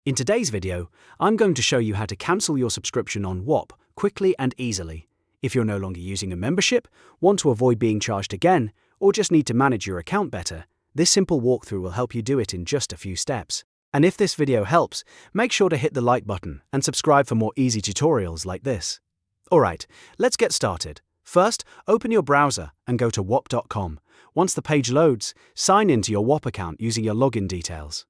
In today's video, I'm going to show you how to cancel your subscription on Whop quickly and easily. If you're no longer using a membership, want to avoid being charged again, or just need to manage your account better, this simple walkthrough will help you do it in just a few steps. And if this video helps, make sure to hit the like button and subscribe for more easy tutorials like this. Alright, let's get started. First, open your browser and go to whop.com. Once the page loads, sign into your Whop account using your login details.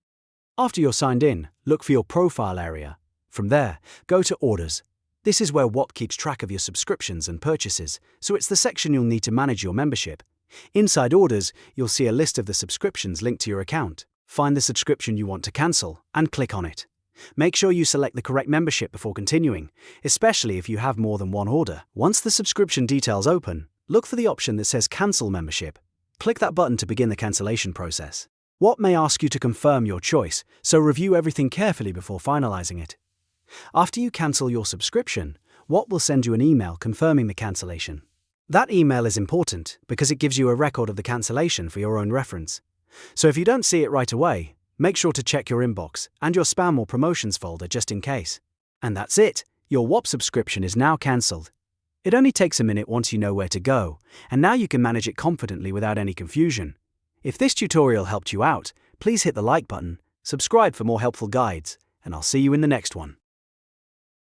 After you're signed in, look for your profile area. From there, go to Orders. This is where Whop keeps track of your subscriptions and purchases, so it's the section you'll need to manage your membership. Inside Orders, you'll see a list of the subscriptions linked to your account. Find the subscription you want to cancel and click on it. Make sure you select the correct membership before continuing, especially if you have more than one order. Once the subscription details open, look for the option that says Cancel Membership. Click that button to begin the cancellation process. Whop may ask you to confirm your choice, so review everything carefully before finalizing it. After you cancel your subscription, Whop will send you an email confirming the cancellation. That email is important because it gives you a record of the cancellation for your own reference. So if you don't see it right away, make sure to check your inbox and your spam or promotions folder just in case. And that's it, your Whop subscription is now cancelled. It only takes a minute once you know where to go, and now you can manage it confidently without any confusion. If this tutorial helped you out, please hit the like button, subscribe for more helpful guides, and I'll see you in the next one.